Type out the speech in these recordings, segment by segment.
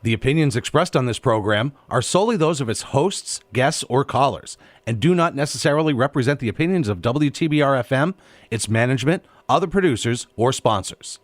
The opinions expressed on this program are solely those of its hosts, guests, or callers, and do not necessarily represent the opinions of WTBR-FM, its management, other producers, or sponsors.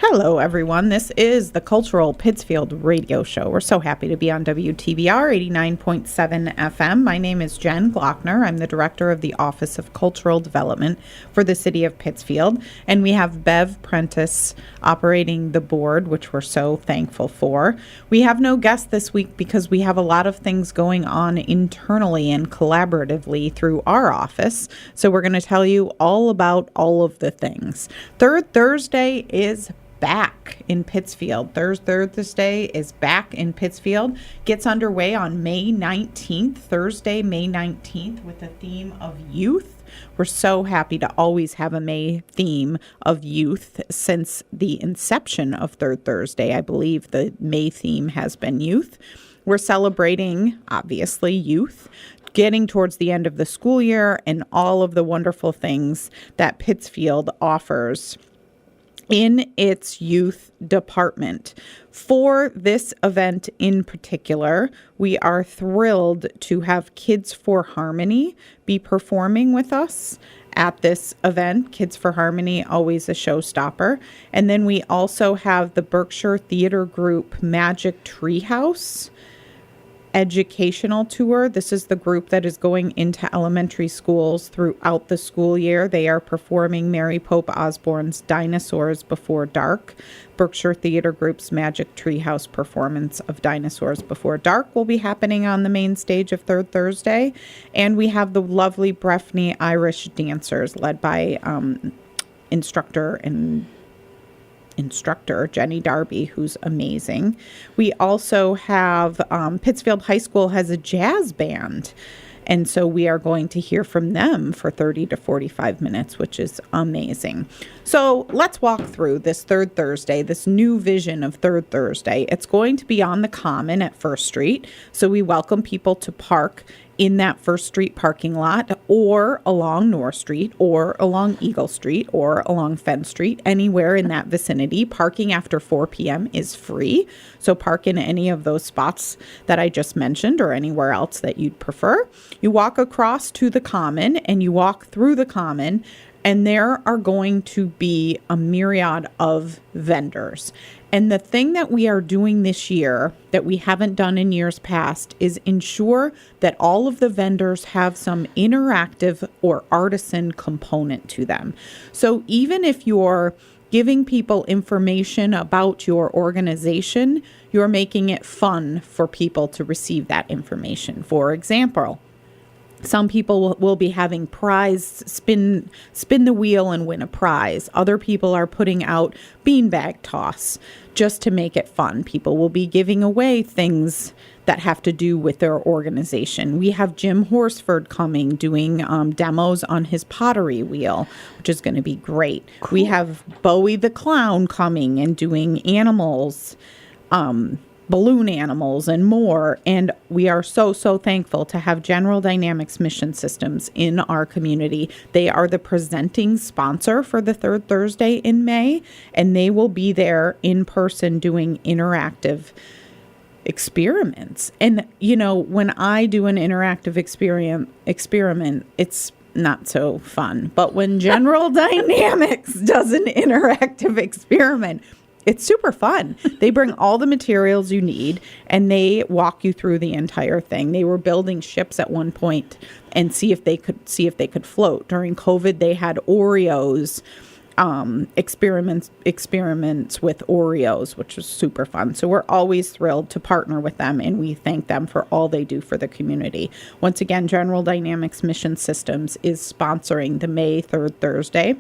Hello, everyone. This is the Cultural Pittsfield radio show. We're so happy to be on WTBR 89.7 FM. My name is Jen Glockner. I'm the director of the Office of Cultural Development for the city of Pittsfield. And we have Bev Prentice operating the board, which we're so thankful for. We have no guest this week because we have a lot of things going on internally and collaboratively through our office. So we're going to tell you all about all of the things. Third Thursday is back in Pittsfield. Thursday is back in Pittsfield. Gets underway on May 19th, Thursday, May 19th, with the theme of youth. We're so happy to always have a May theme of youth since the inception of Third Thursday. I believe the May theme has been youth. We're celebrating, obviously, youth, getting towards the end of the school year and all of the wonderful things that Pittsfield offers in its youth department. For this event in particular, we are thrilled to have Kids for Harmony be performing with us at this event. Kids for Harmony, always a showstopper. And then we also have the Berkshire Theater Group Magic Treehouse educational tour. This is the group that is going into elementary schools throughout the school year. They are performing Mary Pope Osborne's Dinosaurs Before Dark. Berkshire Theater Group's Magic Treehouse performance of Dinosaurs Before Dark will be happening on the main stage of Third Thursday. And we have the lovely Breffni Irish dancers led by instructor Jenny Darby, who's amazing. We also have Pittsfield High School has a jazz band, and so we are going to hear from them for 30 to 45 minutes, which is amazing. So let's walk through this Third Thursday, this new vision of Third Thursday. It's going to be on the Common at First Street, so we welcome people to park in that First Street parking lot or along North Street or along Eagle Street or along Fenn Street, anywhere in that vicinity. Parking after 4 p.m. is free, so park in any of those spots that I just mentioned or anywhere else that you'd prefer. You walk across to the Common and you walk through the Common, and there are going to be a myriad of vendors. And the thing that we are doing this year that we haven't done in years past is ensure that all of the vendors have some interactive or artisan component to them. So even if you're giving people information about your organization, you're making it fun for people to receive that information. For example, some people will be having prize spin the wheel and win a prize. Other people are putting out beanbag toss just to make it fun. People will be giving away things that have to do with their organization. We have Jim Horsford coming, doing demos on his pottery wheel, which is going to be great. Cool. We have Bowie the Clown coming and doing animals, balloon animals and more. And we are so thankful to have General Dynamics Mission Systems in our community. They are the presenting sponsor for the Third Thursday in May, and they will be there in person doing interactive experiments. And, you know, when I do an interactive experiment, it's not so fun. But when General Dynamics does an interactive experiment, it's super fun. They bring all the materials you need and they walk you through the entire thing. They were building ships at one point and see if they could float. During COVID, they had Oreos, experiments with Oreos, which was super fun. So we're always thrilled to partner with them, and we thank them for all they do for the community. Once again, General Dynamics Mission Systems is sponsoring the May 3rd Thursday,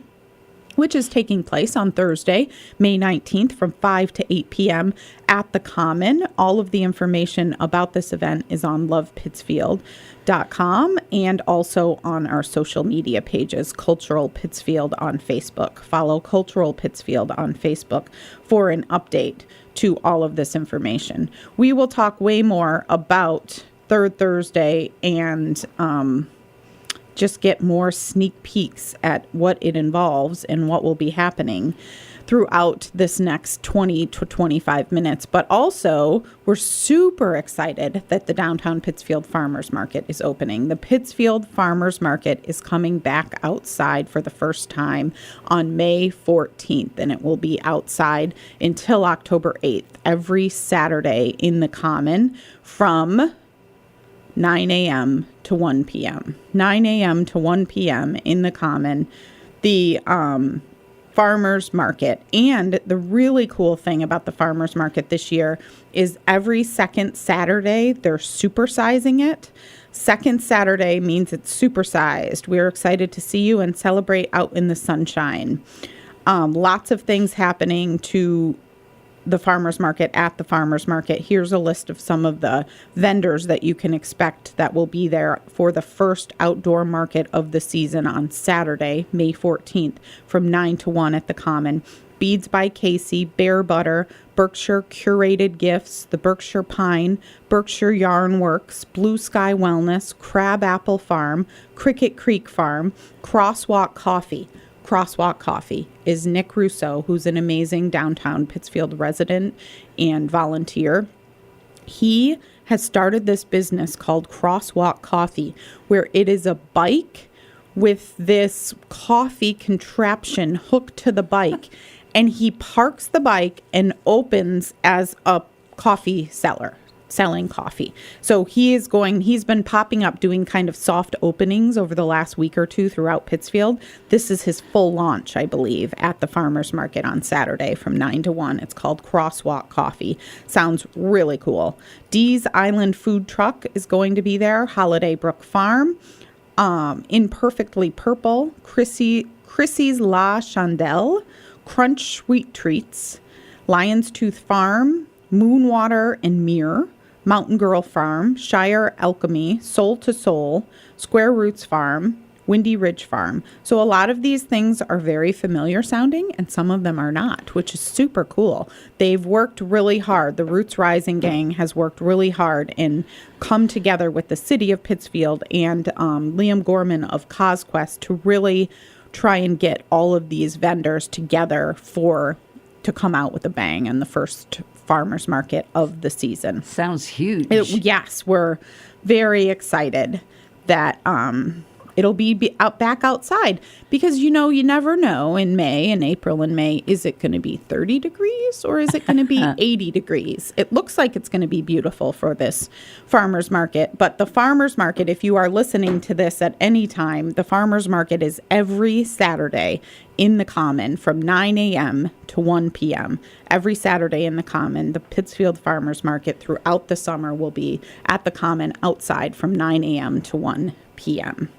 which is taking place on Thursday, May 19th from 5 to 8 p.m. at the Common. All of the information about this event is on lovepittsfield.com and also on our social media pages, Cultural Pittsfield on Facebook. Follow Cultural Pittsfield on Facebook for an update to all of this information. We will talk way more about third Thursday and just get more sneak peeks at what it involves and what will be happening throughout this next 20 to 25 minutes. But also, we're super excited that the downtown Pittsfield Farmers Market is opening. The Pittsfield Farmers Market is coming back outside for the first time on May 14th, and it will be outside until October 8th, every Saturday in the Common from 9 a.m. to 1 p.m. 9 a.m. to 1 p.m. in the Common. The farmers market. And the really cool thing about the farmers market this year is every second Saturday, they're supersizing it. Second Saturday means it's supersized. We're excited to see you and celebrate out in the sunshine. Lots of things happening to the farmers market at the farmers market. Here's a list of some of the vendors that you can expect that will be there for the first outdoor market of the season on Saturday, May 14th, from 9 to 1 at the Common. Beads by Casey, Bear Butter, Berkshire Curated Gifts, the Berkshire Pine, Berkshire Yarn Works, Blue Sky Wellness, Crab Apple Farm, Cricket Creek Farm, Crosswalk Coffee. Crosswalk Coffee is Nick Russo, who's an amazing downtown Pittsfield resident and volunteer. He has started this business called Crosswalk Coffee, where it is a bike with this coffee contraption hooked to the bike. And he parks the bike and opens as a coffee seller, selling coffee. So he's been popping up doing kind of soft openings over the last week or two throughout Pittsfield. This is his full launch, I believe, at the farmers market on Saturday from 9 to 1. It's called Crosswalk Coffee. Sounds really cool. Dee's Island Food Truck is going to be there. Holiday Brook Farm. Imperfectly Purple. Chrissy's La Chandelle. Crunch Sweet Treats. Lion's Tooth Farm. Moonwater and Mirror. Mountain Girl Farm, Shire Alchemy, Soul to Soul, Square Roots Farm, Windy Ridge Farm. So a lot of these things are very familiar sounding and some of them are not, which is super cool. They've worked really hard. The Roots Rising gang has worked really hard and come together with the city of Pittsfield and Liam Gorman of CosQuest to really try and get all of these vendors together to come out with a bang in the first farmers market of the season. Sounds huge. Yes, we're very excited that it'll be back outside because, you never know in April and May, is it going to be 30 degrees or is it going to be 80 degrees? It looks like it's going to be beautiful for this farmers market. But the farmers market, if you are listening to this at any time, the farmers market is every Saturday in the Common from 9 a.m. to 1 p.m. Every Saturday in the Common. The Pittsfield Farmers Market throughout the summer will be at the Common outside from 9 a.m. to 1 p.m.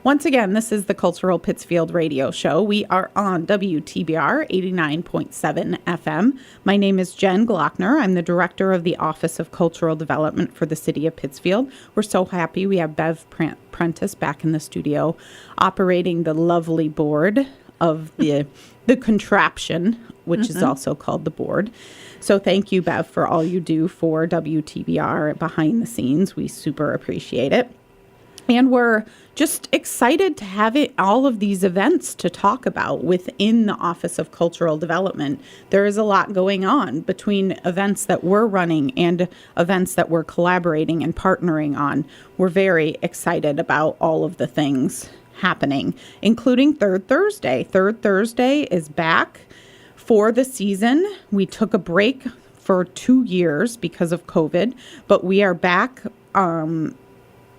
Once again, this is the Cultural Pittsfield Radio Show. We are on WTBR 89.7 FM. My name is Jen Glockner. I'm the Director of the Office of Cultural Development for the City of Pittsfield. We're so happy we have Bev Prentice back in the studio operating the lovely board of the contraption, which is also called the board. So thank you, Bev, for all you do for WTBR behind the scenes. We super appreciate it. And we're just excited to have all of these events to talk about within the Office of Cultural Development. There is a lot going on between events that we're running and events that we're collaborating and partnering on. We're very excited about all of the things happening, including Third Thursday. Third Thursday is back for the season. We took a break for 2 years because of COVID, but we are back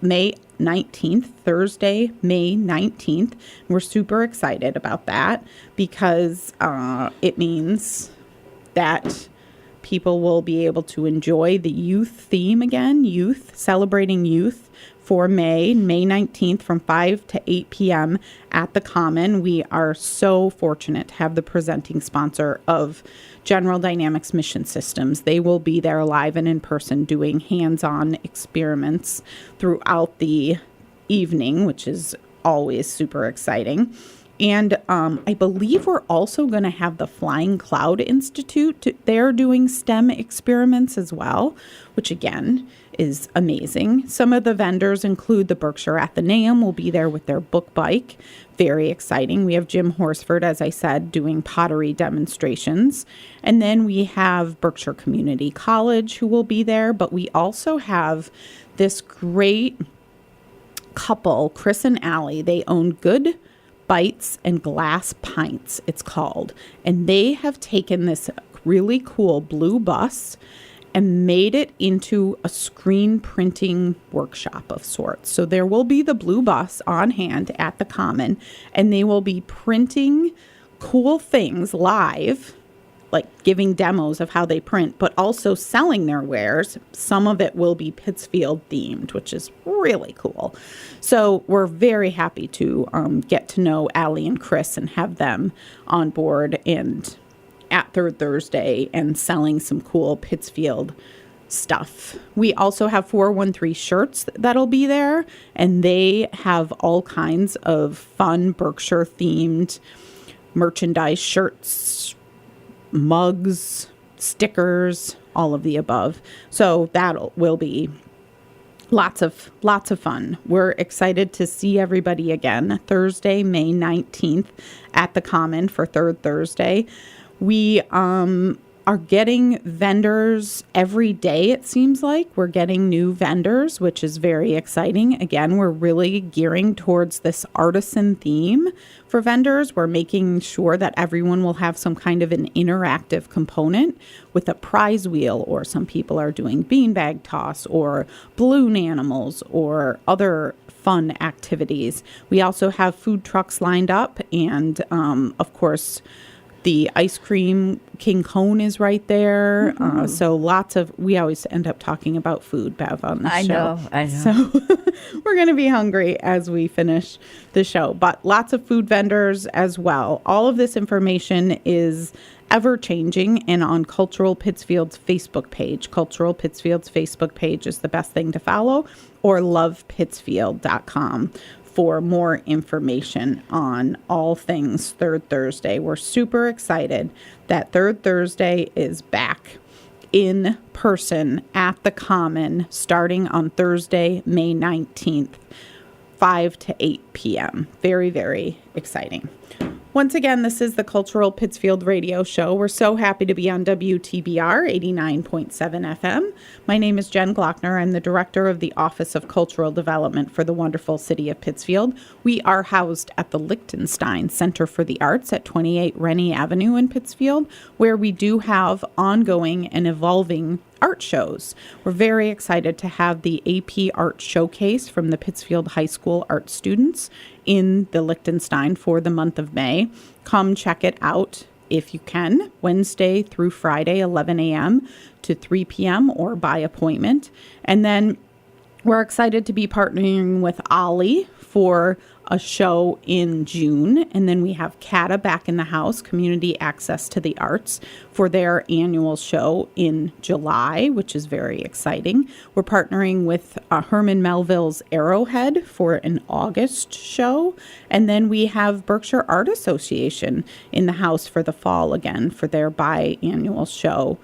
May 19th, Thursday, May 19th. We're super excited about that because it means that people will be able to enjoy the youth theme again, celebrating youth for May 19th from 5 to 8 p.m. at the Common. We are so fortunate to have the presenting sponsor of General Dynamics Mission Systems. They will be there live and in person doing hands-on experiments throughout the evening, which is always super exciting. And I believe we're also going to have the Flying Cloud Institute. They're doing STEM experiments as well, which again is amazing. Some of the vendors include the Berkshire Athenaeum will be there with their book bike. Very exciting. We have Jim Horsford, as I said, doing pottery demonstrations. And then we have Berkshire Community College who will be there. But we also have this great couple, Chris and Allie. They own Good Bites and Glass Pints, it's called. And they have taken this really cool blue bus and made it into a screen printing workshop of sorts. So there will be the blue bus on hand at the Common, and they will be printing cool things live, like giving demos of how they print, but also selling their wares. Some of it will be Pittsfield themed, which is really cool. So we're very happy to get to know Allie and Chris and have them on board and at Third Thursday and selling some cool Pittsfield stuff. We also have 413 shirts that'll be there, and they have all kinds of fun Berkshire themed merchandise, shirts, mugs, stickers, all of the above. So that will be lots of fun. We're excited to see everybody again Thursday, May 19th at the Common for Third Thursday. We are getting vendors every day, it seems like. We're getting new vendors, which is very exciting. Again, we're really gearing towards this artisan theme for vendors. We're making sure that everyone will have some kind of an interactive component with a prize wheel, or some people are doing beanbag toss or balloon animals or other fun activities. We also have food trucks lined up, and of course, the ice cream King Cone is right there. So we always end up talking about food, Bev, on the show. I know. So we're going to be hungry as we finish the show, but lots of food vendors as well. All of this information is ever changing and on Cultural Pittsfield's Facebook page. Cultural Pittsfield's Facebook page is the best thing to follow, or lovepittsfield.com. for more information on all things Third Thursday. We're super excited that Third Thursday is back in person at the Common starting on Thursday, May 19th, 5 to 8 p.m. Very, very exciting. Once again, this is the Cultural Pittsfield Radio Show. We're so happy to be on WTBR 89.7 FM. My name is Jen Glockner. I'm the Director of the Office of Cultural Development for the wonderful city of Pittsfield. We are housed at the Lichtenstein Center for the Arts at 28 Rennie Avenue in Pittsfield, where we do have ongoing and evolving art shows. We're very excited to have the AP Art Showcase from the Pittsfield High School art students in the Lichtenstein for the month of May. Come check it out if you can, Wednesday through Friday, 11 a.m. to 3 p.m. or by appointment. And then we're excited to be partnering with Ollie for a show in June. And then we have CATA Back in the House, Community Access to the Arts, for their annual show in July, which is very exciting. We're partnering with Herman Melville's Arrowhead for an August show. And then we have Berkshire Art Association in the house for the fall again for their biannual show,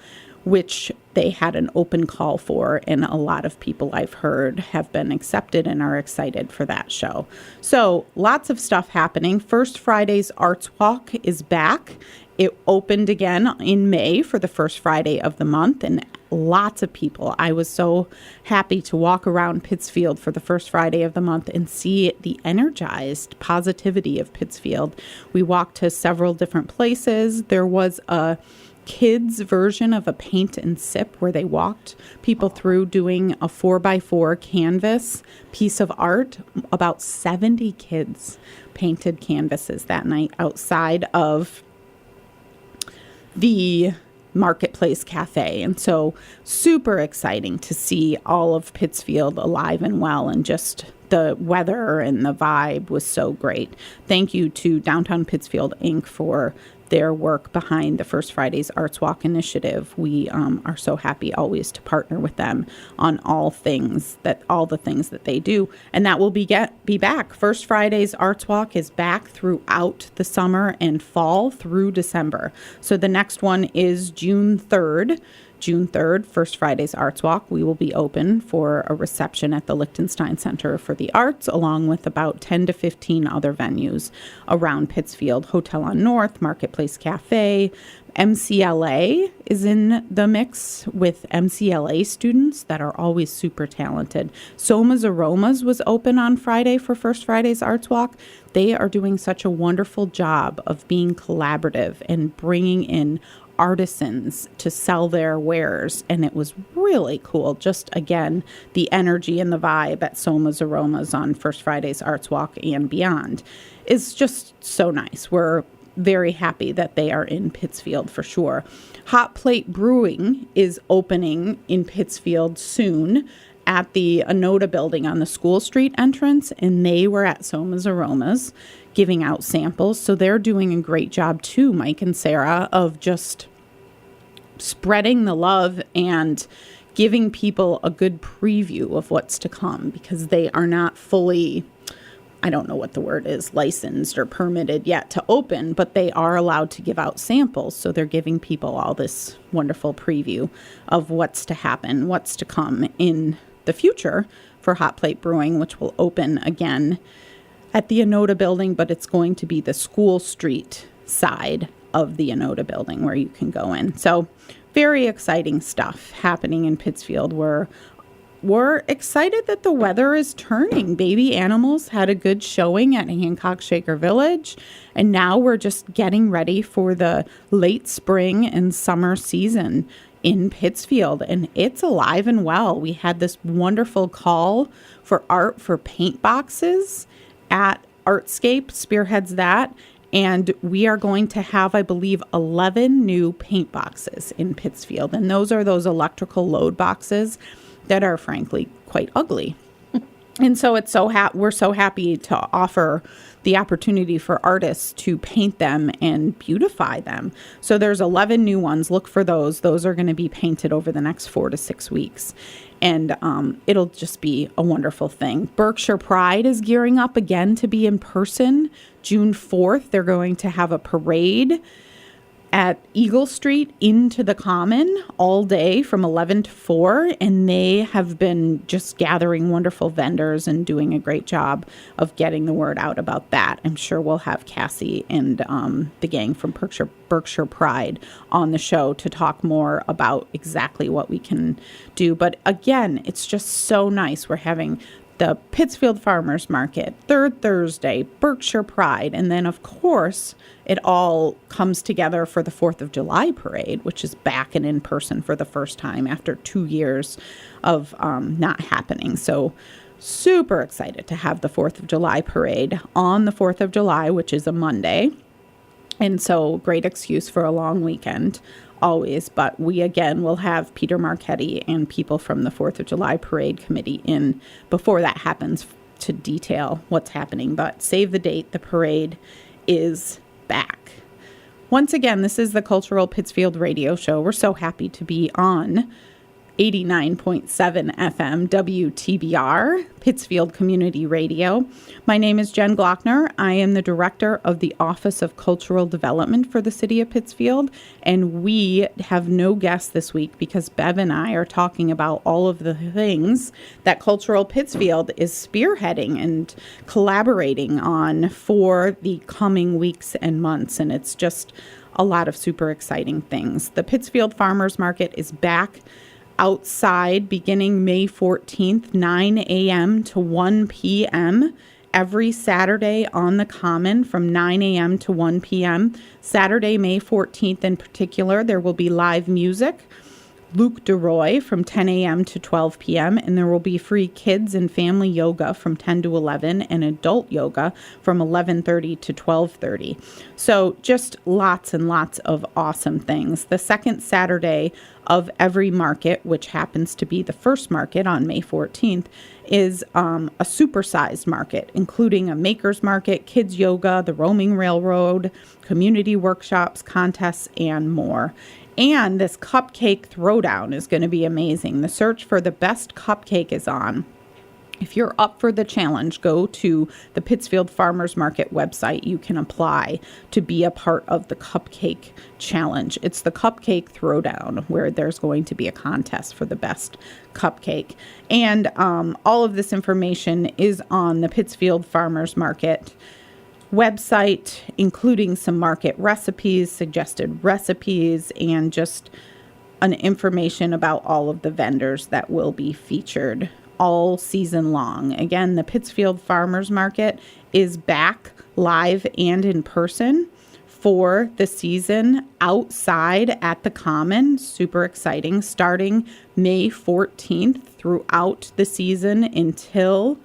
which they had an open call for, and a lot of people I've heard have been accepted and are excited for that show. So lots of stuff happening. First Friday's Arts Walk is back. It opened again in May for the first Friday of the month, and lots of people. I was so happy to walk around Pittsfield for the first Friday of the month and see the energized positivity of Pittsfield. We walked to several different places. There was a kids version of a paint and sip where they walked people through doing a 4x4 canvas piece of art. About 70 kids painted canvases that night outside of the Marketplace Cafe. And so super exciting to see all of Pittsfield alive and well, and just the weather and the vibe was so great. Thank you to Downtown Pittsfield Inc. for their work behind the First Friday's Arts Walk initiative. We are so happy always to partner with them on all the things that they do. And that will be back. First Friday's Arts Walk is back throughout the summer and fall through December. So the next one is June 3rd June 3rd, First Friday's Arts Walk, we will be open for a reception at the Lichtenstein Center for the Arts, along with about 10 to 15 other venues around Pittsfield. Hotel on North, Marketplace Cafe, MCLA is in the mix with MCLA students that are always super talented. Soma's Aromas was open on Friday for First Friday's Arts Walk. They are doing such a wonderful job of being collaborative and bringing in artisans to sell their wares, and it was really cool. Just again, the energy and the vibe at Soma's Aromas on First Friday's Arts Walk and beyond is just so nice. We're very happy that they are in Pittsfield for sure. Hot Plate Brewing is opening in Pittsfield soon at the Anoda building on the School Street entrance, and they were at Soma's Aromas giving out samples. So they're doing a great job too, Mike and Sarah, of just spreading the love and giving people a good preview of what's to come, because they are not fully, I don't know what the word is, licensed or permitted yet to open, but they are allowed to give out samples. So they're giving people all this wonderful preview of what's to happen, what's to come in the future for Hot Plate Brewing, which will open again at the Anoda building, but it's going to be the School Street side of the Anoda building where you can go in. So very exciting stuff happening in Pittsfield. We're excited that the weather is turning. Baby Animals had a good showing at Hancock Shaker Village, and now we're just getting ready for the late spring and summer season in Pittsfield, and it's alive and well. We had this wonderful call for art for paint boxes at Artscape, spearheads that, and we are going to have, I believe, 11 new paint boxes in Pittsfield, and those are those electrical load boxes that are frankly quite ugly. And so it's we're so happy to offer the opportunity for artists to paint them and beautify them. So there's 11 new ones. Look for those. Those are going to be painted over the next 4 to 6 weeks. And it'll just be a wonderful thing. Berkshire Pride is gearing up again to be in person. June 4th, they're going to have a parade at Eagle Street into the Common all day from 11 to 4, and they have been just gathering wonderful vendors and doing a great job of getting the word out about that. I'm sure we'll have Cassie and the gang from Berkshire Pride on the show to talk more about exactly what we can do. But again, it's just so nice. We're having the Pittsfield Farmers Market, third Thursday, Berkshire Pride, and then, of course, it all comes together for the 4th of July parade, which is back and in person for the first time after 2 years of not happening. So super excited to have the 4th of July parade on the 4th of July, which is a Monday. And so great excuse for a long weekend always. But we, again, will have Peter Marchetti and people from the 4th of July Parade Committee in before that happens to detail what's happening. But save the date, the parade is back. Once again, this is the Cultural Pittsfield Radio Show. We're so happy to be on 89.7 FM WTBR, Pittsfield Community Radio. My name is Jen Glockner. I am the director of the Office of Cultural Development for the City of Pittsfield, and we have no guests this week because Bev and I are talking about all of the things that Cultural Pittsfield is spearheading and collaborating on for the coming weeks and months, and it's just a lot of super exciting things. The Pittsfield Farmers Market is back outside beginning May 14th, 9 a.m. to 1 p.m. every Saturday on the Common from 9 a.m. to 1 p.m. Saturday, May 14th in particular, there will be live music. Luke DeRoy from 10 a.m. to 12 p.m. And there will be free kids and family yoga from 10 to 11 and adult yoga from 11:30 to 12:30. So just lots and lots of awesome things. The second Saturday of every market, which happens to be the first market on May 14th, is a supersized market, including a maker's market, kids yoga, the roaming railroad, community workshops, contests, and more. And this cupcake throwdown is going to be amazing. The search for the best cupcake is on. If you're up for the challenge, go to the Pittsfield Farmers Market website. You can apply to be a part of the cupcake challenge. It's the cupcake throwdown where there's going to be a contest for the best cupcake. And all of this information is on the Pittsfield Farmers Market website, including some market recipes, suggested recipes, and just an information about all of the vendors that will be featured all season long. Again, the Pittsfield Farmers Market is back live and in person for the season outside at the Common. Super exciting. Starting May 14th throughout the season until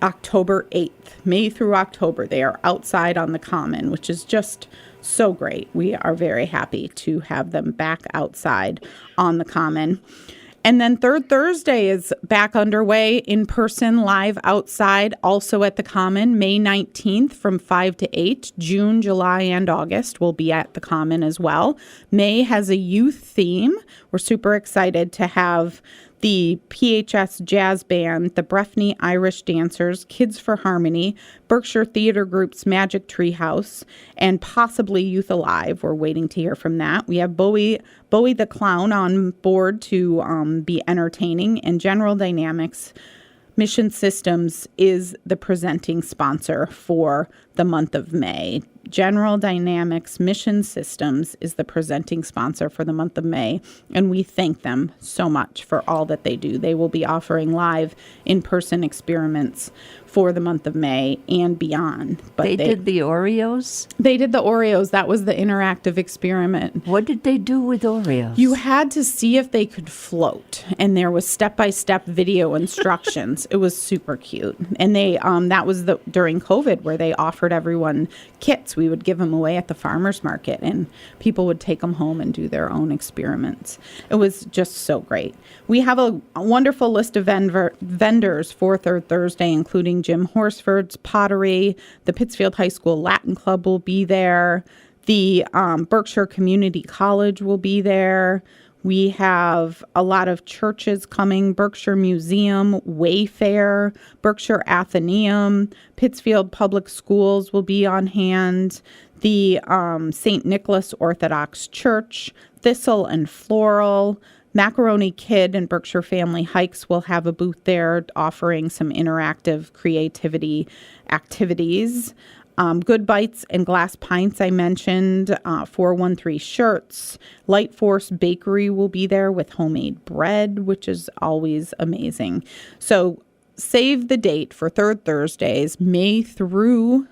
October 8th. May through October, they are outside on the Common, which is just so great. We are very happy to have them back outside on the Common. And then Third Thursday is back underway in person, live outside, also at the Common, May 19th from 5 to 8. June, July, and August will be at the Common as well. May has a youth theme. We're super excited to have the PHS Jazz Band, the Breffney Irish Dancers, Kids for Harmony, Berkshire Theater Group's Magic Treehouse, and possibly Youth Alive. We're waiting to hear from that. We have Bowie the Clown on board to be entertaining, and General Dynamics Mission Systems is the presenting sponsor for the month of May. General Dynamics Mission Systems is the presenting sponsor for the month of May, and we thank them so much for all that they do. They will be offering live in-person experiments for the month of May and beyond. But they did the Oreos? They did the Oreos. That was the interactive experiment. What did they do with Oreos? You had to see if they could float, and there was step-by-step video instructions. It was super cute. And they that was during COVID where they offered everyone kits. We would give them away at the farmers market, and people would take them home and do their own experiments. It was just so great. We have a wonderful list of vendors for Third Thursday, including Jim Horsford's Pottery. The Pittsfield High School Latin Club will be there. The Berkshire Community College will be there. We have a lot of churches coming, Berkshire Museum, Wayfair, Berkshire Athenaeum, Pittsfield Public Schools will be on hand, the St. Nicholas Orthodox Church, Thistle and Floral, Macaroni Kid and Berkshire Family Hikes will have a booth there offering some interactive creativity activities. Good Bites and Glass Pints, I mentioned, 413 Shirts. Light Force Bakery will be there with homemade bread, which is always amazing. So save the date for Third Thursdays, May through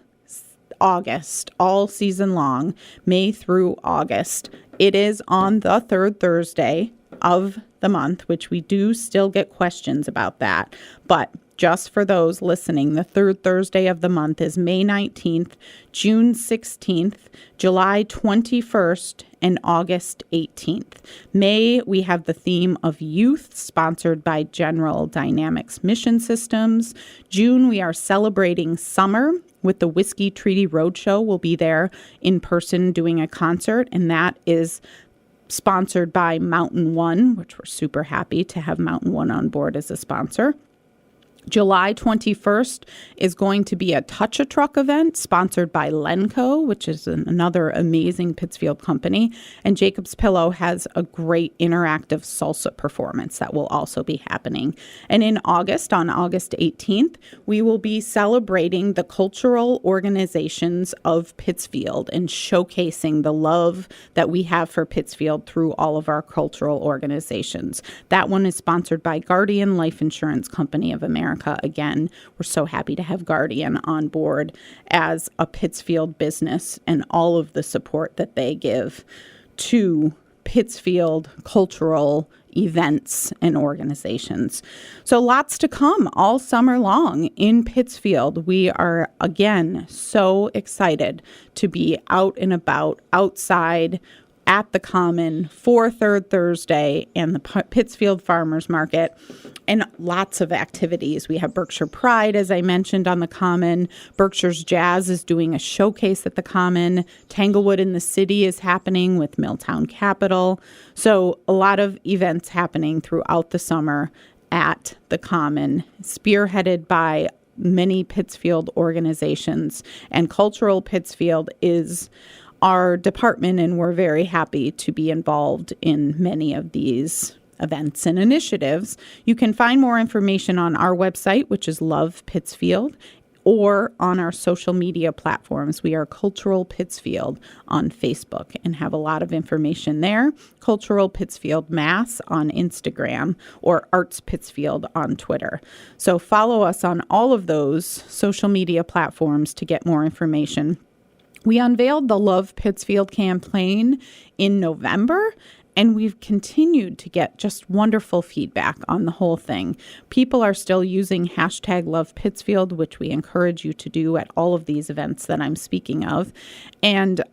August, all season long, May through August. It is on the third Thursday of the month, which we do still get questions about that. But just for those listening, the third Thursday of the month is May 19th, June 16th, July 21st, and August 18th. May, we have the theme of youth, sponsored by General Dynamics Mission Systems. June, we are celebrating summer with the Whiskey Treaty Roadshow. We'll be there in person doing a concert, and that is sponsored by Mountain One, which we're super happy to have Mountain One on board as a sponsor. July 21st is going to be a Touch-a-Truck event sponsored by Lenco, which is another amazing Pittsfield company. And Jacob's Pillow has a great interactive salsa performance that will also be happening. And in August, on August 18th, we will be celebrating the cultural organizations of Pittsfield and showcasing the love that we have for Pittsfield through all of our cultural organizations. That one is sponsored by Guardian Life Insurance Company of America. Again, we're so happy to have Guardian on board as a Pittsfield business and all of the support that they give to Pittsfield cultural events and organizations. So lots to come all summer long in Pittsfield. We are, again, so excited to be out and about outside at the Common for Third Thursday and the Pittsfield Farmers Market, and lots of activities. We have Berkshire Pride, as I mentioned, on the Common. Berkshire's Jazz is doing a showcase at the Common. Tanglewood in the City is happening with Milltown Capital. So a lot of events happening throughout the summer at the Common, spearheaded by many Pittsfield organizations. And Cultural Pittsfield is our department, and we're very happy to be involved in many of these events and initiatives. You can find more information on our website, which is Love Pittsfield, or on our social media platforms. We are Cultural Pittsfield on Facebook and have a lot of information there. Cultural Pittsfield Mass on Instagram, or Arts Pittsfield on Twitter. So follow us on all of those social media platforms to get more information. We unveiled the Love Pittsfield campaign in November, and we've continued to get just wonderful feedback on the whole thing. People are still using hashtag Love Pittsfield, which we encourage you to do at all of these events that I'm speaking of. And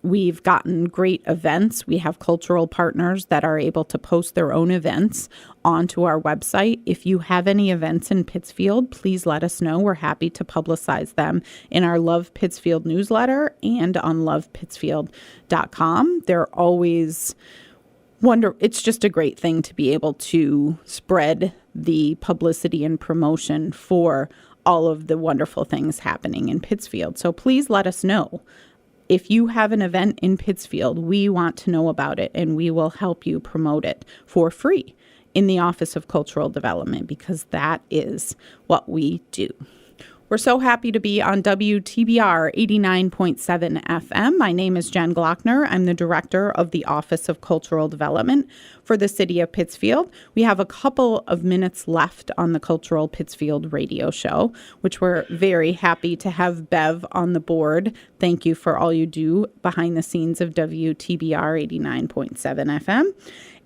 we've gotten great events. We have cultural partners that are able to post their own events onto our website. If you have any events in Pittsfield, please let us know. We're happy to publicize them in our Love Pittsfield newsletter and on lovepittsfield.com. They're always it's just a great thing to be able to spread the publicity and promotion for all of the wonderful things happening in Pittsfield. So please let us know. If you have an event in Pittsfield, we want to know about it, and we will help you promote it for free in the Office of Cultural Development, because that is what we do. We're so happy to be on WTBR 89.7 FM. My name is Jen Glockner. I'm the director of the Office of Cultural Development for the city of Pittsfield. We have a couple of minutes left on the Cultural Pittsfield radio show, which we're very happy to have Bev on the board. Thank you for all you do behind the scenes of WTBR 89.7 FM.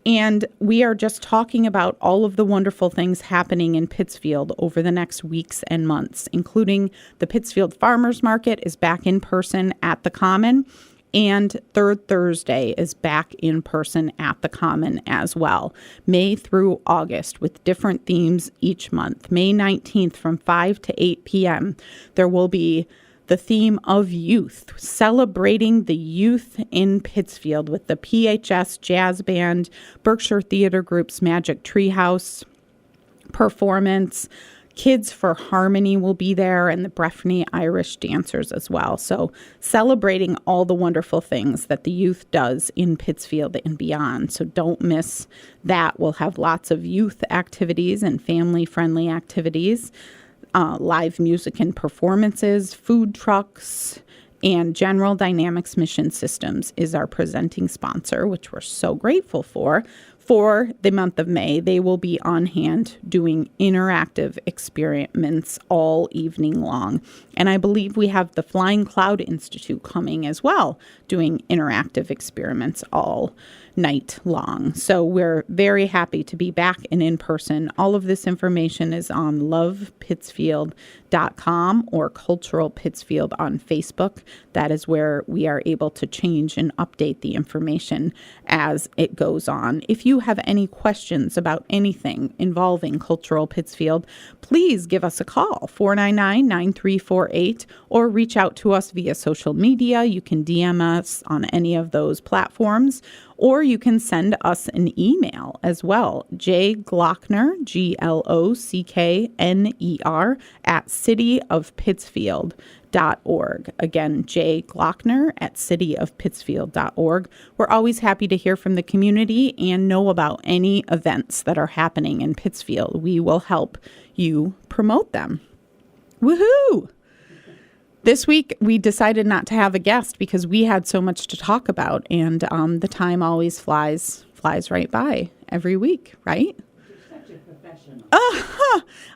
And we are just talking about all of the wonderful things happening in Pittsfield over the next weeks and months, including the Pittsfield Farmers Market is back in person at the Common, and Third Thursday is back in person at the Common as well, May through August, with different themes each month. May 19th from 5 to 8 p.m., there will be the theme of youth, celebrating the youth in Pittsfield with the PHS Jazz Band, Berkshire Theater Group's Magic Treehouse performance. Kids for Harmony will be there, and the Breffney Irish Dancers as well. So celebrating all the wonderful things that the youth does in Pittsfield and beyond. So don't miss that. We'll have lots of youth activities and family-friendly activities. Live music and performances, food trucks, and General Dynamics Mission Systems is our presenting sponsor, which we're so grateful for. For the month of May, they will be on hand doing interactive experiments all evening long. And I believe we have the Flying Cloud Institute coming as well, doing interactive experiments all night long. So we're very happy to be back and in person. All of this information is on lovepittsfield.com or Cultural Pittsfield on Facebook. That is where we are able to change and update the information as it goes on. If you have any questions about anything involving Cultural Pittsfield, please give us a call, 499-9348, or reach out to us via social media. You can DM us on any of those platforms, or you can send us an email as well, jglockner, Glockner, at cityofpittsfield.org. Again, jglockner at cityofpittsfield.org. We're always happy to hear from the community and know about any events that are happening in Pittsfield. We will help you promote them. Woohoo! This week, we decided not to have a guest because we had so much to talk about, and the time always flies right by every week, right? You're such a professional.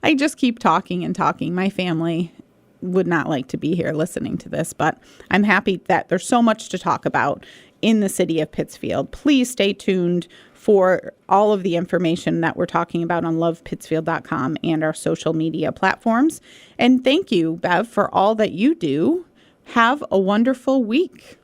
I just keep talking and talking. My family would not like to be here listening to this, but I'm happy that there's so much to talk about in the city of Pittsfield. Please stay tuned for all of the information that we're talking about on lovepittsfield.com and our social media platforms. And thank you, Bev, for all that you do. Have a wonderful week.